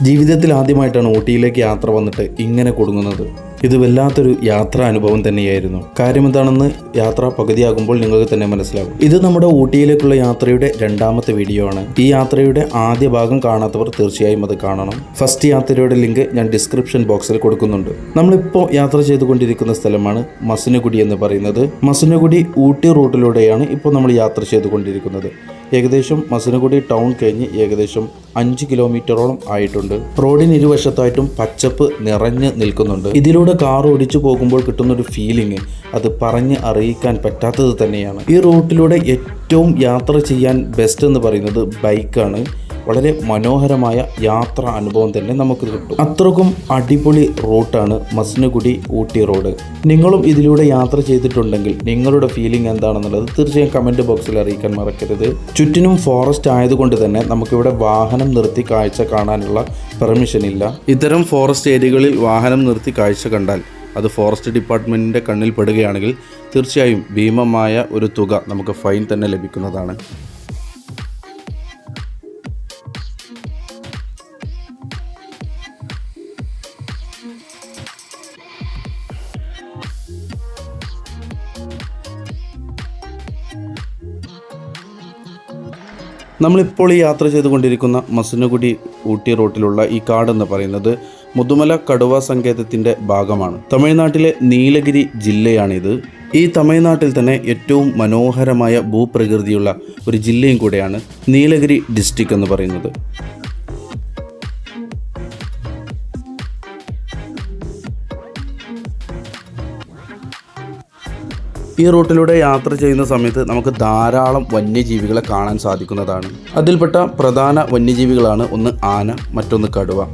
ജീവിതത്തിൽ ആദ്യമായിട്ടാണ് ഊട്ടിയിലേക്ക് യാത്ര വന്നിട്ട് ഇങ്ങനെ കുടുങ്ങുന്നത്. ഇത് വല്ലാത്തൊരു യാത്രാ അനുഭവം തന്നെയായിരുന്നു. കാര്യമെന്താണെന്ന് യാത്ര പകുതിയാകുമ്പോൾ നിങ്ങൾക്ക് തന്നെ മനസ്സിലാകും. ഇത് നമ്മുടെ ഊട്ടിയിലേക്കുള്ള യാത്രയുടെ രണ്ടാമത്തെ വീഡിയോ ആണ്. ഈ യാത്രയുടെ ആദ്യ ഭാഗം കാണാത്തവർ തീർച്ചയായും അത് കാണണം. ഫസ്റ്റ് യാത്രയുടെ ലിങ്ക് ഞാൻ ഡിസ്ക്രിപ്ഷൻ ബോക്സിൽ കൊടുക്കുന്നുണ്ട്. നമ്മളിപ്പോൾ യാത്ര ചെയ്തുകൊണ്ടിരിക്കുന്ന സ്ഥലമാണ് മസിനഗുഡി എന്ന് പറയുന്നത്. മസിനഗുഡി ഊട്ടി റൂട്ടിലൂടെയാണ് ഇപ്പോൾ നമ്മൾ യാത്ര ചെയ്തുകൊണ്ടിരിക്കുന്നത്. ഏകദേശം മസിനഗുഡി ടൗൺ കഴിഞ്ഞ് ഏകദേശം 5 കിലോമീറ്ററോളം ആയിട്ടുണ്ട്. റോഡിന് ഇരുവശത്തായിട്ടും പച്ചപ്പ് നിറഞ്ഞ് നിൽക്കുന്നുണ്ട്. ഇതിലൂടെ കാർ ഓടിച്ചു പോകുമ്പോൾ കിട്ടുന്നൊരു ഫീലിംഗ് അത് പറഞ്ഞ് അറിയിക്കാൻ പറ്റാത്തത് തന്നെയാണ്. ഈ റൂട്ടിലൂടെ ഏറ്റവും യാത്ര ചെയ്യാൻ ബെസ്റ്റ് എന്ന് പറയുന്നത് ബൈക്കാണ്. വളരെ മനോഹരമായ യാത്രാ അനുഭവം തന്നെ നമുക്ക് കിട്ടും. അത്രക്കും അടിപൊളി റൂട്ടാണ് മസിനഗുഡി ഊട്ടി റോഡ്. നിങ്ങളും ഇതിലൂടെ യാത്ര ചെയ്തിട്ടുണ്ടെങ്കിൽ നിങ്ങളുടെ ഫീലിംഗ് എന്താണെന്നുള്ളത് തീർച്ചയായും കമൻറ്റ് ബോക്സിൽ അറിയിക്കാൻ മറക്കരുത്. ചുറ്റിനും ഫോറസ്റ്റ് ആയതുകൊണ്ട് തന്നെ നമുക്കിവിടെ വാഹനം നിർത്തി കാഴ്ച കാണാനുള്ള പെർമിഷൻ ഇല്ല. ഇത്തരം ഫോറസ്റ്റ് ഏരിയകളിൽ വാഹനം നിർത്തി കാഴ്ച കണ്ടാൽ അത് ഫോറസ്റ്റ് ഡിപ്പാർട്ട്മെൻറ്റിൻ്റെ കണ്ണിൽ പെടുകയാണെങ്കിൽ തീർച്ചയായും ഭീമമായ ഒരു തുക നമുക്ക് ഫൈൻ തന്നെ ലഭിക്കുന്നതാണ്. നമ്മളിപ്പോൾ ഈ യാത്ര ചെയ്തുകൊണ്ടിരിക്കുന്ന മസിനഗുഡി ഊട്ടി റൂട്ടിലുള്ള ഈ കാടെന്ന് പറയുന്നത് മുതുമല കടുവ സങ്കേതത്തിൻ്റെ ഭാഗമാണ്. തമിഴ്നാട്ടിലെ നീലഗിരി ജില്ലയാണിത്. ഈ തമിഴ്നാട്ടിൽ തന്നെ ഏറ്റവും മനോഹരമായ ഭൂപ്രകൃതിയുള്ള ഒരു ജില്ലയും കൂടെയാണ് നീലഗിരി ഡിസ്ട്രിക്റ്റ് എന്ന് പറയുന്നത്. ഈ റൂട്ടിലൂടെ യാത്ര ചെയ്യുന്ന സമയത്ത് നമുക്ക് ധാരാളം വന്യജീവികളെ കാണാൻ സാധിക്കുന്നതാണ്. അതിൽപ്പെട്ട പ്രധാന വന്യജീവികളാണ് ഒന്ന് ആന, മറ്റൊന്ന് കടുവ,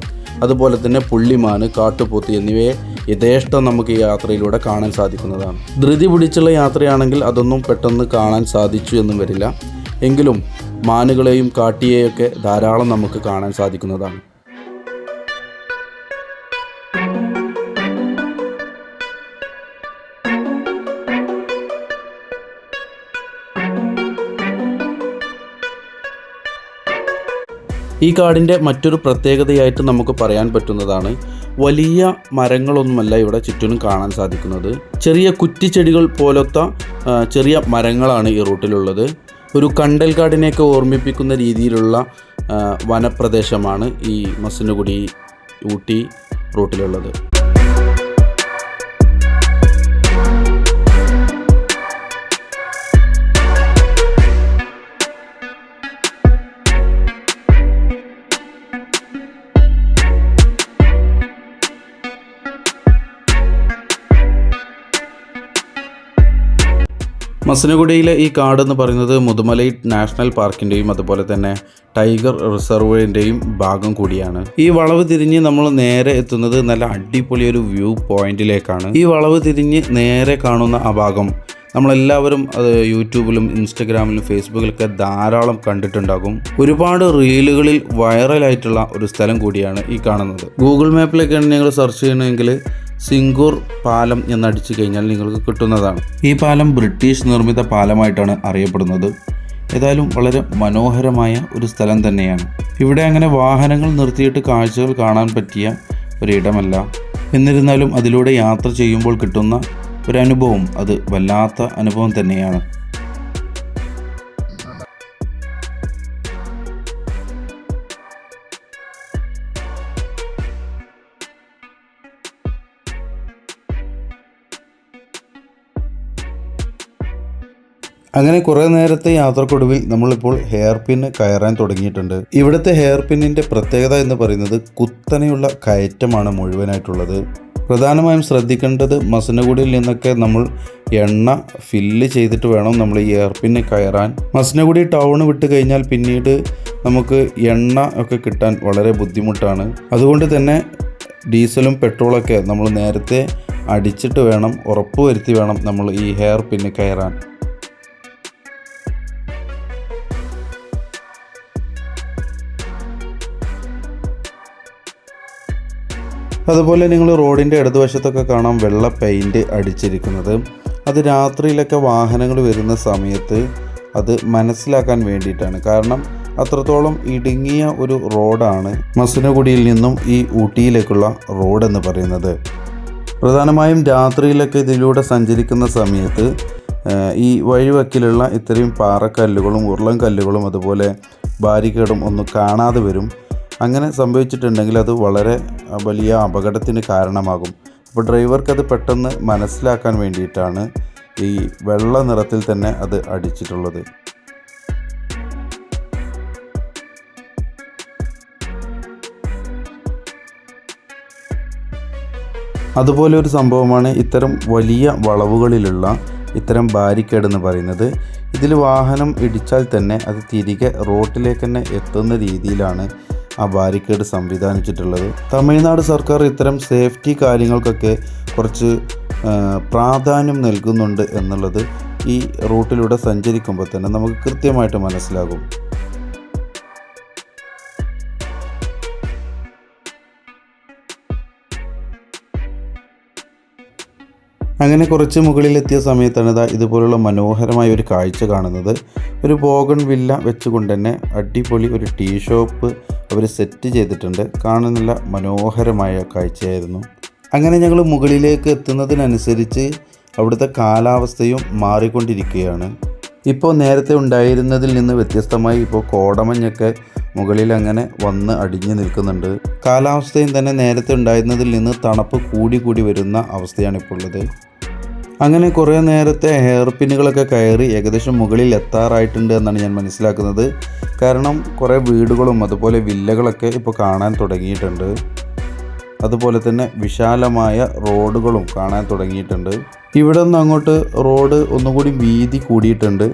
അതുപോലെ തന്നെ പുള്ളിമാന്, കാട്ടുപോത്ത് എന്നിവയെ യഥേഷ്ടം നമുക്ക് ഈ യാത്രയിലൂടെ കാണാൻ സാധിക്കുന്നതാണ്. ധൃതി പിടിച്ചുള്ള യാത്രയാണെങ്കിൽ അതൊന്നും പെട്ടെന്ന് കാണാൻ സാധിച്ചു എന്നും വരില്ല. എങ്കിലും മാനുകളെയും കാട്ടിയെയൊക്കെ ധാരാളം നമുക്ക് കാണാൻ സാധിക്കുന്നതാണ്. ഈ കാടിൻ്റെ മറ്റൊരു പ്രത്യേകതയായിട്ട് നമുക്ക് പറയാൻ പറ്റുന്നതാണ് വലിയ മരങ്ങളൊന്നുമല്ല ഇവിടെ ചുറ്റിനും കാണാൻ സാധിക്കുന്നത്. ചെറിയ കുറ്റിച്ചെടികൾ പോലത്തെ ചെറിയ മരങ്ങളാണ് ഈ റൂട്ടിലുള്ളത്. ഒരു കണ്ടൽക്കാടിനെയൊക്കെ ഓർമ്മിപ്പിക്കുന്ന രീതിയിലുള്ള വനപ്രദേശമാണ് ഈ മസിനഗുഡി ഊട്ടി റൂട്ടിലുള്ളത്. മസിനഗുഡിയിലെ ഈ കാടെന്ന് പറയുന്നത് മുതുമലൈ നാഷണൽ പാർക്കിൻ്റെയും അതുപോലെ തന്നെ ടൈഗർ റിസർവിൻ്റെയും ഭാഗം കൂടിയാണ്. ഈ വളവ് തിരിഞ്ഞ് നമ്മൾ നേരെ എത്തുന്നത് നല്ല അടിപൊളി ഒരു വ്യൂ പോയിന്റിലേക്കാണ്. ഈ വളവ് തിരിഞ്ഞ് നേരെ കാണുന്ന ആ ഭാഗം നമ്മളെല്ലാവരും അത് യൂട്യൂബിലും ഇൻസ്റ്റഗ്രാമിലും ഫേസ്ബുക്കിലൊക്കെ ധാരാളം കണ്ടിട്ടുണ്ടാകും. ഒരുപാട് റീലുകളിൽ വൈറലായിട്ടുള്ള ഒരു സ്ഥലം കൂടിയാണ് ഈ കാണുന്നത്. ഗൂഗിൾ മാപ്പിലൊക്കെയാണ് നിങ്ങൾ സെർച്ച് ചെയ്യണമെങ്കിൽ സിംഗൂർ പാലം എന്നടിച്ചു കഴിഞ്ഞാൽ നിങ്ങൾക്ക് കിട്ടുന്നതാണ്. ഈ പാലം ബ്രിട്ടീഷ് നിർമ്മിത പാലമായിട്ടാണ് അറിയപ്പെടുന്നത്. ഏതായാലും വളരെ മനോഹരമായ ഒരു സ്ഥലം തന്നെയാണ്. ഇവിടെ അങ്ങനെ വാഹനങ്ങൾ നിർത്തിയിട്ട് കാഴ്ചകൾ കാണാൻ പറ്റിയ ഒരിടമല്ല. എന്നിരുന്നാലും അതിലൂടെ യാത്ര ചെയ്യുമ്പോൾ കിട്ടുന്ന ഒരനുഭവം അത് വല്ലാത്ത അനുഭവം തന്നെയാണ്. അങ്ങനെ കുറേ നേരത്തെ യാത്രക്കൊടുവിൽ നമ്മളിപ്പോൾ ഹെയർ പിൻ കയറാൻ തുടങ്ങിയിട്ടുണ്ട്. ഇവിടുത്തെ ഹെയർ പിന്നിൻ്റെ പ്രത്യേകത എന്ന് പറയുന്നത് കുത്തനെയുള്ള കയറ്റമാണ് മുഴുവനായിട്ടുള്ളത്. പ്രധാനമായും ശ്രദ്ധിക്കേണ്ടത് മസിനഗുഡിയിൽ നിന്നൊക്കെ നമ്മൾ എണ്ണ ഫില്ല് ചെയ്തിട്ട് വേണം നമ്മൾ ഈ ഹെയർ പിന്ന് കയറാൻ. മസിനഗുഡി ടൗൺ വിട്ട് കഴിഞ്ഞാൽ പിന്നീട് നമുക്ക് എണ്ണ ഒക്കെ കിട്ടാൻ വളരെ ബുദ്ധിമുട്ടാണ്. അതുകൊണ്ട് തന്നെ ഡീസലും പെട്രോളൊക്കെ നമ്മൾ നേരത്തെ അടിച്ചിട്ട് വേണം, ഉറപ്പുവരുത്തി വേണം നമ്മൾ ഈ ഹെയർ പിന്ന് കയറാൻ. അതുപോലെ നിങ്ങൾ റോഡിൻ്റെ ഇടതുവശത്തൊക്കെ കാണാം വെള്ള പെയിൻറ്റ് അടിച്ചിരിക്കുന്നത്. അത് രാത്രിയിലൊക്കെ വാഹനങ്ങൾ വരുന്ന സമയത്ത് അത് മനസ്സിലാക്കാൻ വേണ്ടിയിട്ടാണ്. കാരണം അത്രത്തോളം ഇടുങ്ങിയ ഒരു റോഡാണ് മസനഗുഡിയിൽ നിന്നും ഈ ഊട്ടിയിലേക്കുള്ള റോഡ് എന്ന് പറയുന്നത്. പ്രധാനമായും രാത്രിയിലൊക്കെ ഇതിലൂടെ സഞ്ചരിക്കുന്ന സമയത്ത് ഈ വഴിവക്കിലുള്ള ഇത്രയും പാറക്കല്ലുകളും ഉരുളൻ കല്ലുകളും അതുപോലെ ബാരിക്കേഡും ഒന്നും കാണാതെ വരും. അങ്ങനെ സംഭവിച്ചിട്ടുണ്ടെങ്കിൽ അത് വളരെ വലിയ അപകടത്തിന് കാരണമാകും. അപ്പോൾ ഡ്രൈവർക്ക് അത് പെട്ടെന്ന് മനസ്സിലാക്കാൻ വേണ്ടിയിട്ടാണ് ഈ വെള്ള നിറത്തിൽ തന്നെ അത് അടിച്ചിട്ടുള്ളത്. അതുപോലെ ഒരു സംഭവമാണ് ഇത്തരം വലിയ വളവുകളിലുള്ള ഇത്തരം ബാരിക്കേഡ് എന്ന് പറയുന്നത്. ഇതിൽ വാഹനം ഇടിച്ചാൽ തന്നെ അത് തിരികെ റോട്ടിലേക്ക് തന്നെ എത്തുന്ന രീതിയിലാണ് ആ ബാരിക്കേഡ് സംവിധാനിച്ചിട്ടുള്ളത്. തമിഴ്നാട് സർക്കാർ ഇത്തരം സേഫ്റ്റി കാര്യങ്ങൾക്കൊക്കെ കുറച്ച് പ്രാധാന്യം നൽകുന്നുണ്ട് എന്നുള്ളത് ഈ റൂട്ടിലൂടെ സഞ്ചരിക്കുമ്പോൾ തന്നെ നമുക്ക് കൃത്യമായിട്ട് മനസ്സിലാകും. അങ്ങനെ കുറച്ച് മുകളിലെത്തിയ സമയത്താണ് ഇതുപോലുള്ള മനോഹരമായ ഒരു കാഴ്ച കാണുന്നത്. ഒരു ബോഗൺ വില്ല വെച്ചുകൊണ്ട് തന്നെ അടിപൊളി ഒരു ടീ ഷോപ്പ് അവർ സെറ്റ് ചെയ്തിട്ടുണ്ട്. കാണാൻ നല്ല മനോഹരമായ കാഴ്ചയായിരുന്നു. അങ്ങനെ ഞങ്ങൾ മുകളിലേക്ക് എത്തുന്നതിനനുസരിച്ച് അവിടുത്തെ കാലാവസ്ഥയും മാറിക്കൊണ്ടിരിക്കുകയാണ്. ഇപ്പോൾ നേരത്തെ ഉണ്ടായിരുന്നതിൽ നിന്ന് വ്യത്യസ്തമായി ഇപ്പോൾ കോടമഞ്ഞൊക്കെ മുകളിൽ അങ്ങനെ വന്ന് അടിഞ്ഞു നിൽക്കുന്നുണ്ട്. കാലാവസ്ഥയും തന്നെ നേരത്തെ ഉണ്ടായിരുന്നതിൽ നിന്ന് തണുപ്പ് കൂടി വരുന്ന അവസ്ഥയാണ് ഇപ്പോൾ ഉള്ളത്. അങ്ങനെ കുറേ നേരത്തെ ഹെയർ പിന്നുകളൊക്കെ കയറി ഏകദേശം മുകളിൽ എത്താറായിട്ടുണ്ട് എന്നാണ് ഞാൻ മനസ്സിലാക്കുന്നത്. കാരണം കുറേ വീടുകളും അതുപോലെ വില്ലകളൊക്കെ ഇപ്പോൾ കാണാൻ തുടങ്ങിയിട്ടുണ്ട്. അതുപോലെ തന്നെ വിശാലമായ റോഡുകളും കാണാൻ തുടങ്ങിയിട്ടുണ്ട്. ഇവിടെ നിന്ന് അങ്ങോട്ട് റോഡ് ഒന്നുകൂടി വീതി കൂടിയിട്ടുണ്ട്.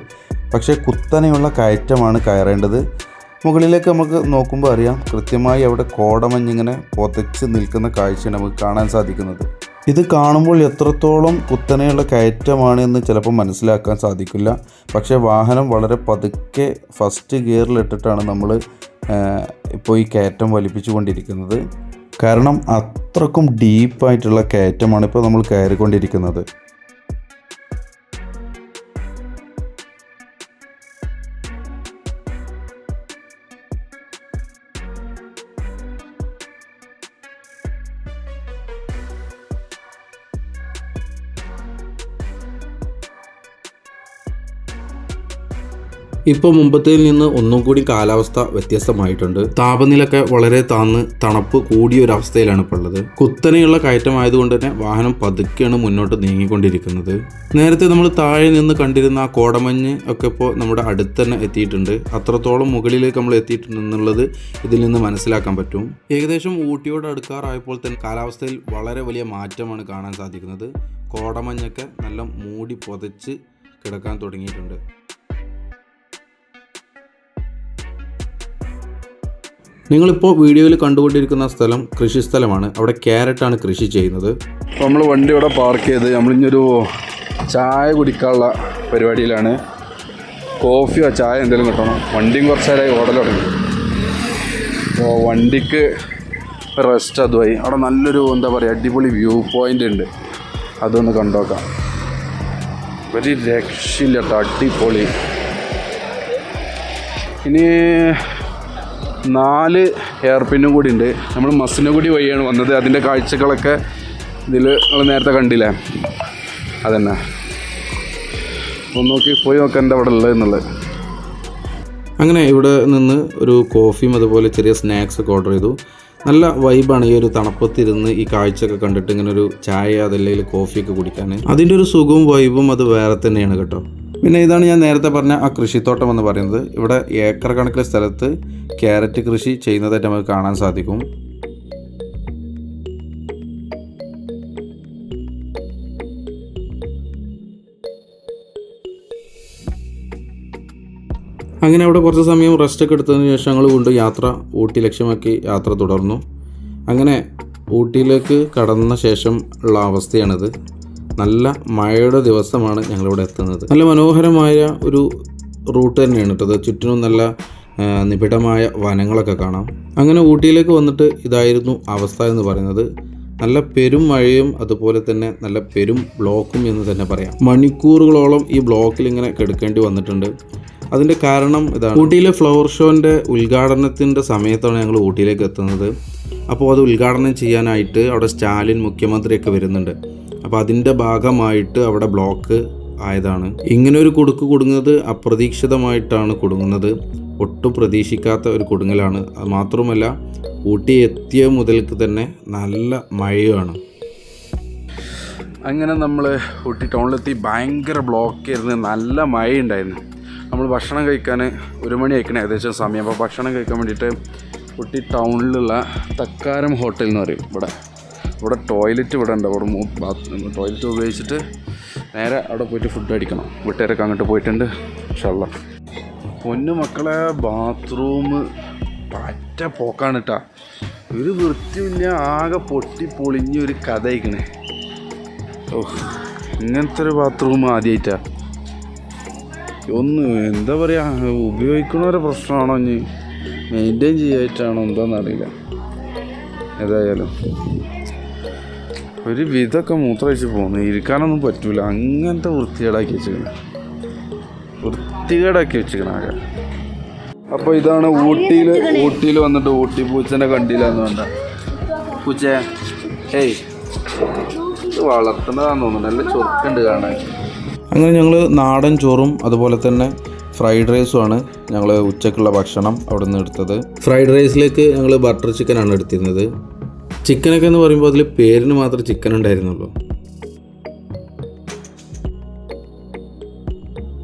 പക്ഷേ കുത്തനെയുള്ള കയറ്റമാണ് കയറേണ്ടത്. മുകളിലേക്ക് നമുക്ക് നോക്കുമ്പോൾ അറിയാം കൃത്യമായി അവിടെ കോടമഞ്ഞിങ്ങനെ പൊതച്ച് നിൽക്കുന്ന കാഴ്ചയാണ് നമുക്ക് കാണാൻ സാധിക്കുന്നത്. ഇത് കാണുമ്പോൾ എത്രത്തോളം കുത്തനെയുള്ള കയറ്റമാണ് എന്ന് ചിലപ്പോൾ മനസ്സിലാക്കാൻ സാധിക്കില്ല. പക്ഷേ വാഹനം വളരെ പതുക്കെ ഫസ്റ്റ് ഗിയറിലിട്ടിട്ടാണ് നമ്മൾ ഇപ്പോൾ ഈ കയറ്റം വലിപ്പിച്ചു കൊണ്ടിരിക്കുന്നത്. കാരണം അത്രക്കും ഡീപ്പായിട്ടുള്ള കയറ്റമാണ് ഇപ്പോൾ നമ്മൾ കയറിക്കൊണ്ടിരിക്കുന്നത്. ഇപ്പോൾ മുമ്പത്തേതിൽ നിന്ന് ഒന്നും കൂടി കാലാവസ്ഥ വ്യത്യസ്തമായിട്ടുണ്ട്. താപനിലയൊക്കെ വളരെ താന്ന് തണുപ്പ് കൂടിയ ഒരു അവസ്ഥയിലാണ് ഇപ്പോൾ ഉള്ളത്. കുത്തനെയുള്ള കയറ്റമായതുകൊണ്ട് തന്നെ വാഹനം പതുക്കെയാണ് മുന്നോട്ട് നീങ്ങിക്കൊണ്ടിരിക്കുന്നത്. നേരത്തെ നമ്മൾ താഴെ നിന്ന് കണ്ടിരുന്ന ആ കോടമഞ്ഞ് ഒക്കെ ഇപ്പോൾ നമ്മുടെ അടുത്ത് തന്നെ എത്തിയിട്ടുണ്ട്. അത്രത്തോളം മുകളിലേക്ക് നമ്മൾ എത്തിയിട്ടുണ്ടെന്നുള്ളത് ഇതിൽ നിന്ന് മനസ്സിലാക്കാൻ പറ്റും. ഏകദേശം ഊട്ടിയോട് അടുക്കാറായപ്പോൾ തന്നെ കാലാവസ്ഥയിൽ വളരെ വലിയ മാറ്റമാണ് കാണാൻ സാധിക്കുന്നത്. കോടമഞ്ഞൊക്കെ നല്ല മൂടി പൊതച്ച് കിടക്കാൻ തുടങ്ങിയിട്ടുണ്ട്. നിങ്ങളിപ്പോൾ വീഡിയോയിൽ കണ്ടുകൊണ്ടിരിക്കുന്ന സ്ഥലം കൃഷിസ്ഥലമാണ്. അവിടെ ക്യാരറ്റാണ് കൃഷി ചെയ്യുന്നത്. അപ്പോൾ നമ്മൾ വണ്ടി ഇവിടെ പാർക്ക് ചെയ്ത് നമ്മളിഞ്ഞൊരു ചായ കുടിക്കാനുള്ള പരിപാടിയിലാണ്. കോഫിയോ ചായ എന്തെങ്കിലും കിട്ടണം. വണ്ടിയും കുറച്ച് നേരമായി ഓടൽ തുടങ്ങി. അപ്പോൾ വണ്ടിക്ക് റെസ്റ്റ് അതുമായി. അവിടെ നല്ലൊരു എന്താ പറയുക അടിപൊളി വ്യൂ പോയിൻ്റ് ഉണ്ട്. അതൊന്ന് കണ്ടുനോക്കാം. വലിയ രക്ഷയില്ല കേട്ടോ, അടിപൊളി. ഇനി 4 ഹെയർ പിന്നും കൂടി ഉണ്ട്. നമ്മൾ മസനഗുഡി വഴിയാണ് വന്നത്. അതിൻ്റെ കാഴ്ചകളൊക്കെ ഇതിൽ നിങ്ങൾ നേരത്തെ കണ്ടില്ലേ, അതന്നെ. ഒന്ന് പോയി നോക്കാൻ എന്താ അവിടെ ഉള്ളത് എന്നുള്ളത്. അങ്ങനെ ഇവിടെ നിന്ന് ഒരു കോഫിയും അതുപോലെ ചെറിയ സ്നാക്സ് ഒക്കെ ഓർഡർ ചെയ്തു. നല്ല വൈബാണ് ഈ ഒരു തണുപ്പത്തിരുന്ന് ഈ കാഴ്ചയൊക്കെ കണ്ടിട്ട് ഇങ്ങനെ ഒരു ചായ അതല്ലെങ്കിൽ കോഫിയൊക്കെ കുടിക്കാൻ. അതിൻ്റെ ഒരു സുഖവും വൈബും അത് വേറെ തന്നെയാണ് കേട്ടോ. പിന്നെ ഇതാണ് ഞാൻ നേരത്തെ പറഞ്ഞ ആ കൃഷിത്തോട്ടം എന്ന് പറയുന്നത്. ഇവിടെ ഏക്കർ കണക്കിന് സ്ഥലത്ത് ക്യാരറ്റ് കൃഷി ചെയ്യുന്നതായിട്ട് നമുക്ക് കാണാൻ സാധിക്കും. അങ്ങനെ അവിടെ കുറച്ച് സമയം റെസ്റ്റൊക്കെ എടുത്തതിന് ശേഷം ഞങ്ങൾ കൊണ്ട് ഊട്ടി ലക്ഷ്യമാക്കി യാത്ര തുടർന്നു. അങ്ങനെ ഊട്ടിയിലേക്ക് കടന്ന ശേഷം ഉള്ള അവസ്ഥയാണിത്. നല്ല മഴയുടെ ദിവസമാണ് ഞങ്ങളിവിടെ എത്തുന്നത്. നല്ല മനോഹരമായ ഒരു റൂട്ട് തന്നെയാണ് കേട്ടത്. ചുറ്റിനും നല്ല നിബിഡമായ വനങ്ങളൊക്കെ കാണാം. അങ്ങനെ ഊട്ടിയിലേക്ക് വന്നിട്ട് ഇതായിരുന്നു അവസ്ഥ എന്ന് പറയുന്നത്. നല്ല പെരും മഴയും അതുപോലെ തന്നെ നല്ല പെരും ബ്ലോക്കും എന്ന് തന്നെ പറയാം. മണിക്കൂറുകളോളം ഈ ബ്ലോക്കിൽ ഇങ്ങനെ കിടക്കേണ്ടി വന്നിട്ടുണ്ട്. അതിൻ്റെ കാരണം ഇതാണ്. ഊട്ടിയിലെ ഫ്ലവർ ഷോൻ്റെ ഉദ്ഘാടനത്തിൻ്റെ സമയത്താണ് ഞങ്ങൾ ഊട്ടിയിലേക്ക് എത്തുന്നത്. അപ്പോൾ അത് ഉദ്ഘാടനം ചെയ്യാനായിട്ട് അവിടെ സ്റ്റാലിൻ മുഖ്യമന്ത്രിയൊക്കെ വരുന്നുണ്ട്. അപ്പോൾ അതിൻ്റെ ഭാഗമായിട്ട് അവിടെ ബ്ലോക്ക് ആയതാണ്. ഇങ്ങനെ ഒരു കുടുക്ക് കുടുങ്ങുന്നത് അപ്രതീക്ഷിതമായിട്ടാണ് കുടുങ്ങുന്നത്. ഒട്ടും പ്രതീക്ഷിക്കാത്ത ഒരു കുടുങ്ങലാണ്. അത് മാത്രമല്ല ഊട്ടി എത്തിയ മുതൽക്ക് തന്നെ നല്ല മഴയാണ്. അങ്ങനെ നമ്മൾ ഊട്ടി ടൗണിലെത്തി. ഭയങ്കര ബ്ലോക്കായിരുന്നു, നല്ല മഴയുണ്ടായിരുന്നു. നമ്മൾ ഭക്ഷണം കഴിക്കാൻ 1 മണി ആയിക്കണേ ഏകദേശം സമയം. അപ്പോൾ ഭക്ഷണം കഴിക്കാൻ വേണ്ടിയിട്ട് ഊട്ടി ടൗണിലുള്ള തക്കാരം ഹോട്ടൽ എന്ന് പറയും. ഇവിടെ ടോയ്ലറ്റ് ഇവിടെ ഉണ്ട്. അവിടെ ടോയ്ലറ്റ് ഉപയോഗിച്ചിട്ട് നേരെ അവിടെ പോയിട്ട് ഫുഡ് അടിക്കണം. വീട്ടുകാരൊക്കെ അങ്ങോട്ട് പോയിട്ടുണ്ട്. ഇൻഷാല്ലാ. പൊന്നു മക്കളെ, ബാത്റൂം പറ്റ പോക്കാണ് കേട്ടോ. ഒരു വൃത്തിയില്ല, ആകെ പൊട്ടി പൊളിഞ്ഞൊരു കഥ അയക്കണേ. ഇങ്ങനത്തെ ഒരു ബാത്റൂം ആദ്യമായിട്ടാണ്. എന്താ പറയുക, ഉപയോഗിക്കണവരെ പ്രശ്നമാണോ ഇനി മെയിൻറ്റെയിൻ ചെയ്യായിട്ടാണോ എന്താണെന്നറിയില്ല. ഏതായാലും ഒരു വിധമൊക്കെ മൂത്രമൊഴിച്ച് പോകുന്നു, ഇരിക്കാനൊന്നും പറ്റൂല. അങ്ങനത്തെ വൃത്തികേടാക്കി വെച്ചിരിക്കണം ആകെ. അപ്പോൾ ഇതാണ് ഊട്ടിയിൽ വന്നിട്ട് ഊട്ടി പൂച്ചേനെ കണ്ടില്ലാന്ന് വേണ്ട. പൂച്ച ഏയ് ഇത് വളർത്തുന്നതാന്ന് തോന്നുന്നു. നല്ല ചൊറുക്കുണ്ട് കാണാൻ. അങ്ങനെ ഞങ്ങൾ നാടൻ ചോറും അതുപോലെ തന്നെ ഫ്രൈഡ് റൈസുമാണ് ഞങ്ങൾ ഉച്ചക്കുള്ള ഭക്ഷണം അവിടെ നിന്ന് എടുത്തത്. ഫ്രൈഡ് റൈസിലേക്ക് ഞങ്ങൾ ബട്ടർ ചിക്കനാണ് എടുത്തിരുന്നത്. ചിക്കനൊക്കെ എന്ന് പറയുമ്പോൾ അതിൽ പേരിന് മാത്രം ചിക്കൻ ഉണ്ടായിരുന്നുള്ളൂ.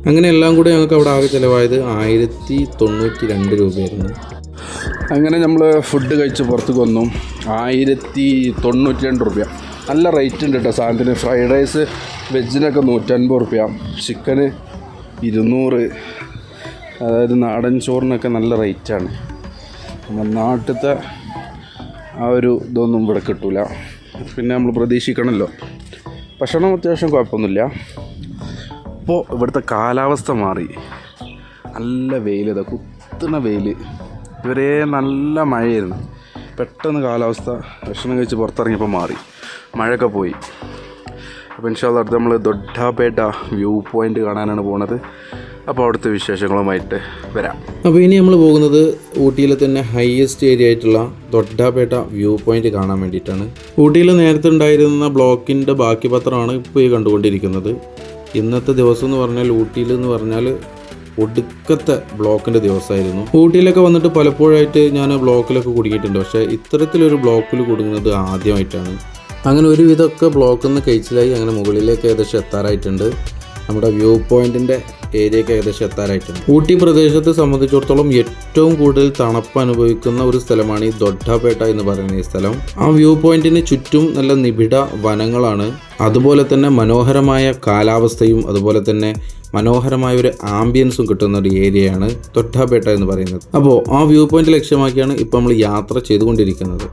അങ്ങനെ എല്ലാം കൂടി ഞങ്ങൾക്ക് അവിടെ ആകെ ചിലവായത് 1092 രൂപയായിരുന്നു. അങ്ങനെ നമ്മൾ ഫുഡ് കഴിച്ച് പുറത്തേക്ക് വന്നു. 1092 രൂപ. നല്ല റേറ്റ് ഉണ്ട് കേട്ടോ സാധനത്തിന്. ഫ്രൈഡ് റൈസ് വെജിനൊക്കെ 150 രൂപ, ചിക്കന് 200. അതായത് നാടൻ ചോറിനൊക്കെ നല്ല റേറ്റാണ്. നമ്മുടെ നാട്ടിലത്തെ ആ ഒരു ഇതൊന്നും ഇവിടെ കിട്ടില്ല. പിന്നെ നമ്മൾ പ്രതീക്ഷിക്കണമല്ലോ. ഭക്ഷണം അത്യാവശ്യം കുഴപ്പമൊന്നുമില്ല. ഇപ്പോൾ ഇവിടുത്തെ കാലാവസ്ഥ മാറി. നല്ല വെയിൽ, കുത്തുന്ന വെയിൽ. ഇവരെ നല്ല മഴയായിരുന്നു. പെട്ടെന്ന് കാലാവസ്ഥ ഭക്ഷണം കഴിച്ച് പുറത്തിറങ്ങിയപ്പോൾ മാറി, മഴയൊക്കെ പോയി. അപ്പോൾ ഇൻഷാല്ലാ അടുത്ത് നമ്മൾ ദൊഡ്ഡാപേട്ട വ്യൂ പോയിൻ്റ് കാണാനാണ് പോകുന്നത്. അപ്പോൾ അവിടുത്തെ വിശേഷങ്ങളുമായിട്ട് വരാം. അപ്പോൾ ഇനി നമ്മൾ പോകുന്നത് ഊട്ടിയിലെ തന്നെ ഹയസ്റ്റ് ഏരിയ ആയിട്ടുള്ള ദൊഡ്ഡാപേട്ട വ്യൂ പോയിൻ്റ് കാണാൻ വേണ്ടിയിട്ടാണ്. ഊട്ടിയിൽ നേരത്തെ ഉണ്ടായിരുന്ന ബ്ലോക്കിൻ്റെ ബാക്കി പത്രമാണ് ഇപ്പോൾ ഈ കണ്ടുകൊണ്ടിരിക്കുന്നത്. ഇന്നത്തെ ദിവസം എന്ന് പറഞ്ഞാൽ ഊട്ടിയിൽ എന്ന് പറഞ്ഞാൽ ഒടുക്കത്തെ ബ്ലോക്കിൻ്റെ ദിവസമായിരുന്നു. ഊട്ടിയിലൊക്കെ വന്നിട്ട് പലപ്പോഴായിട്ട് ഞാൻ ബ്ലോക്കിലൊക്കെ കുടുങ്ങിയിട്ടുണ്ട്. പക്ഷേ ഇത്തരത്തിലൊരു ബ്ലോക്കിൽ കുടുങ്ങുന്നത് ആദ്യമായിട്ടാണ്. അങ്ങനെ ഒരുവിധമൊക്കെ ബ്ലോക്കിൽ നിന്ന് കഴിച്ചിലായി. അങ്ങനെ മുകളിലേക്ക് ഏകദേശം എത്താറായിട്ടുണ്ട്. നമ്മുടെ വ്യൂ പോയിൻറ്റിൻ്റെ ഏരിയയ്ക്ക് ഏകദേശം എത്താറായിട്ടുണ്ട്. ഊട്ടി പ്രദേശത്തെ സംബന്ധിച്ചിടത്തോളം ഏറ്റവും കൂടുതൽ തണുപ്പ് അനുഭവിക്കുന്ന ഒരു സ്ഥലമാണ് ഈ ദൊഡ്ഡാപേട്ട എന്ന് പറയുന്ന ഈ സ്ഥലം. ആ വ്യൂ പോയിൻറ്റിന് ചുറ്റും നല്ല നിബിഡ വനങ്ങളാണ്. അതുപോലെ തന്നെ മനോഹരമായ കാലാവസ്ഥയും അതുപോലെ തന്നെ മനോഹരമായ ഒരു ആംബിയൻസും കിട്ടുന്ന ഒരു ഏരിയയാണ് ദൊഡ്ഡാപേട്ട എന്ന് പറയുന്നത്. അപ്പോൾ ആ വ്യൂ പോയിന്റ് ലക്ഷ്യമാക്കിയാണ് ഇപ്പോൾ നമ്മൾ യാത്ര ചെയ്തുകൊണ്ടിരിക്കുന്നത്.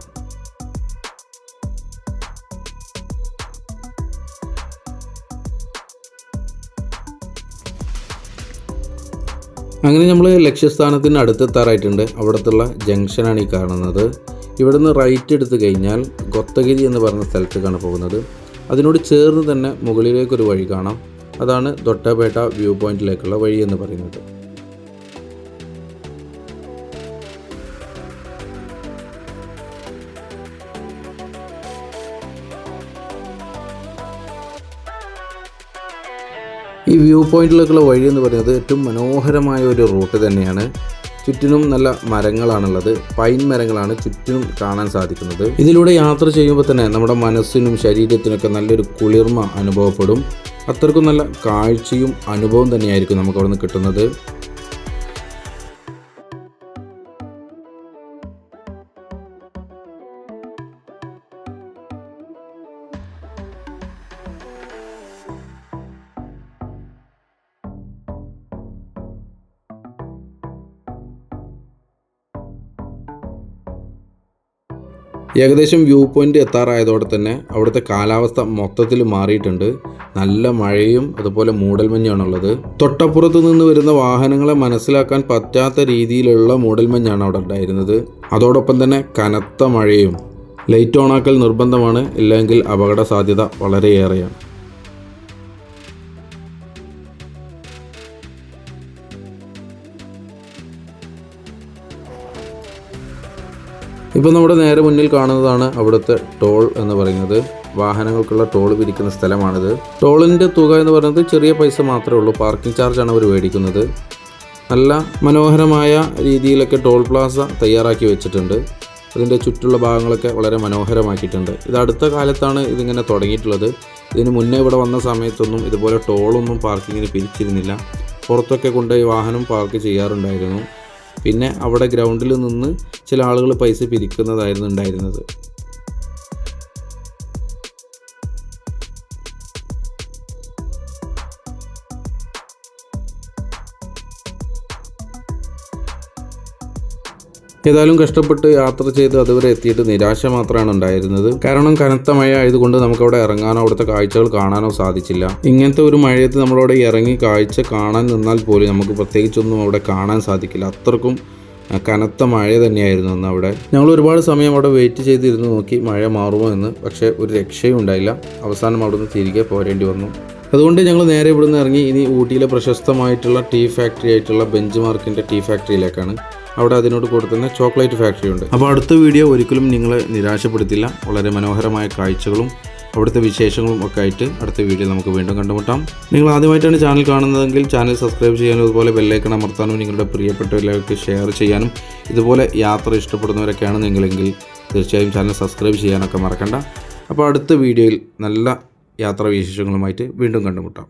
അങ്ങനെ നമ്മൾ ലക്ഷ്യസ്ഥാനത്തിന് അടുത്തെത്താറായിട്ടുണ്ട്. അവിടത്തുള്ള ജംഗ്ഷനാണ് ഈ കാണുന്നത്. ഇവിടെ നിന്ന് റൈറ്റ് എടുത്ത് കഴിഞ്ഞാൽ ഗൊത്തഗിരി എന്ന് പറഞ്ഞ സ്ഥലത്തേക്കാണ് പോകുന്നത്. അതിനോട് ചേർന്ന് തന്നെ മുകളിലേക്കൊരു വഴി കാണാം. അതാണ് ദൊഡ്ഡാപേട്ട വ്യൂ പോയിന്റിലേക്കുള്ള വഴി എന്ന് പറയുന്നത്. ഈ വ്യൂ പോയിന്റിലേക്കുള്ള വഴി എന്ന് പറയുന്നത് ഏറ്റവും മനോഹരമായ ഒരു റൂട്ട് തന്നെയാണ്. ചുറ്റിനും നല്ല മരങ്ങളാണുള്ളത്. പൈൻ മരങ്ങളാണ് ചുറ്റിനും കാണാൻ സാധിക്കുന്നത്. ഇതിലൂടെ യാത്ര ചെയ്യുമ്പോൾ തന്നെ നമ്മുടെ മനസ്സിനും ശരീരത്തിനൊക്കെ നല്ലൊരു കുളിർമ അനുഭവപ്പെടും. അത്രയ്ക്കും നല്ല കാഴ്ചയും അനുഭവം തന്നെയായിരിക്കും നമുക്ക് അവിടെ നിന്ന് കിട്ടുന്നത്. ഏകദേശം വ്യൂ പോയിന്റ് എത്താറായതോടെ തന്നെ അവിടുത്തെ കാലാവസ്ഥ മൊത്തത്തിൽ മാറിയിട്ടുണ്ട്. നല്ല മഴയും അതുപോലെ മൂടൽമഞ്ഞാണുള്ളത്. തൊട്ടപ്പുറത്ത് നിന്ന് വരുന്ന വാഹനങ്ങളെ മനസ്സിലാക്കാൻ പറ്റാത്ത രീതിയിലുള്ള മൂടൽമഞ്ഞാണ് അവിടെ ഉണ്ടായിരുന്നത്. അതോടൊപ്പം തന്നെ കനത്ത മഴയും. ലൈറ്റ് ഓണാക്കൽ നിർബന്ധമാണ്, ഇല്ലെങ്കിൽ അപകട സാധ്യത വളരെയേറെയാണ്. ഇപ്പോൾ നമ്മുടെ നേരെ മുന്നിൽ കാണുന്നതാണ് അവിടുത്തെ ടോൾ എന്ന് പറയുന്നത്. വാഹനങ്ങൾക്കുള്ള ടോൾ പിരിക്കുന്ന സ്ഥലമാണിത്. ടോളിൻ്റെ തുക എന്ന് പറയുന്നത് ചെറിയ പൈസ മാത്രമേ ഉള്ളൂ. പാർക്കിംഗ് ചാർജാണ് അവർ മേടിക്കുന്നത്. നല്ല മനോഹരമായ രീതിയിലൊക്കെ ടോൾ പ്ലാസ തയ്യാറാക്കി വെച്ചിട്ടുണ്ട്. അതിൻ്റെ ചുറ്റുള്ള ഭാഗങ്ങളൊക്കെ വളരെ മനോഹരമാക്കിയിട്ടുണ്ട്. ഇത് അടുത്ത കാലത്താണ് ഇതിങ്ങനെ തുടങ്ങിയിട്ടുള്ളത്. ഇതിന് മുന്നേ ഇവിടെ വന്ന സമയത്തൊന്നും ഇതുപോലെ ടോളൊന്നും പാർക്കിങ്ങിന് പിരിച്ചിരുന്നില്ല. പുറത്തൊക്കെ കൊണ്ടുപോയി വാഹനം പാർക്ക് ചെയ്യാറുണ്ടായിരുന്നു. പിന്നെ അവിടെ ഗ്രൗണ്ടിൽ നിന്ന് ചില ആളുകൾ പൈസ പിരിക്കുന്നതായിരുന്നു ഉണ്ടായിരുന്നത്. ഏതായാലും കഷ്ടപ്പെട്ട് യാത്ര ചെയ്ത് അതുവരെ എത്തിയിട്ട് നിരാശ മാത്രമാണ് ഉണ്ടായിരുന്നത്. കാരണം കനത്ത മഴ ആയതുകൊണ്ട് നമുക്കവിടെ ഇറങ്ങാനോ അവിടുത്തെ കാഴ്ചകൾ കാണാനോ സാധിച്ചില്ല. ഇങ്ങനത്തെ ഒരു മഴയത്ത് നമ്മളവിടെ ഇറങ്ങി കാഴ്ച കാണാൻ നിന്നാൽ പോലും നമുക്ക് പ്രത്യേകിച്ചൊന്നും അവിടെ കാണാൻ സാധിക്കില്ല. അത്രക്കും കനത്ത മഴ തന്നെയായിരുന്നു അന്ന് അവിടെ. ഞങ്ങൾ ഒരുപാട് സമയം അവിടെ വെയിറ്റ് ചെയ്തിരുന്ന് നോക്കി മഴ മാറുമോ എന്ന്. പക്ഷേ ഒരു രക്ഷയും ഉണ്ടായില്ല. അവസാനം അവിടുന്ന് തിരികെ പോരേണ്ടി വന്നു. അതുകൊണ്ട് ഞങ്ങൾ നേരെ ഇവിടുന്ന് ഇറങ്ങി ഇനി ഊട്ടിയിലെ പ്രശസ്തമായിട്ടുള്ള ടീ ഫാക്ടറി ആയിട്ടുള്ള ബെഞ്ച് മാർക്കിൻ്റെ ടീ ഫാക്ടറിയിലേക്കാണ്. അവിടെ അതിനോട് കൂടെ തന്നെ ചോക്ലേറ്റ് ഫാക്ടറി ഉണ്ട്. അപ്പോൾ അടുത്ത വീഡിയോ ഒരിക്കലും നിങ്ങളെ നിരാശപ്പെടുത്തില്ല. വളരെ മനോഹരമായ കാഴ്ചകളും അവിടുത്തെ വിശേഷങ്ങളും ഒക്കെ ആയിട്ട് അടുത്ത വീഡിയോ നമുക്ക് വീണ്ടും കണ്ടുമുട്ടാം. നിങ്ങൾ ആദ്യമായിട്ടാണ് ചാനൽ കാണുന്നതെങ്കിൽ ചാനൽ സബ്സ്ക്രൈബ് ചെയ്യാനും അതുപോലെ ബെല്ലൈക്കൺ അമർത്താനും നിങ്ങളുടെ പ്രിയപ്പെട്ടവരിലേക്ക് ഷെയർ ചെയ്യാനും ഇതുപോലെ യാത്ര ഇഷ്ടപ്പെടുന്നവരൊക്കെയാണ് നിങ്ങളെങ്കിൽ തീർച്ചയായും ചാനൽ സബ്സ്ക്രൈബ് ചെയ്യാനൊക്കെ മറക്കണ്ട. അപ്പോൾ അടുത്ത വീഡിയോയിൽ നല്ല യാത്രാ വിശേഷങ്ങളുമായിട്ട് വീണ്ടും കണ്ടുമുട്ടാം.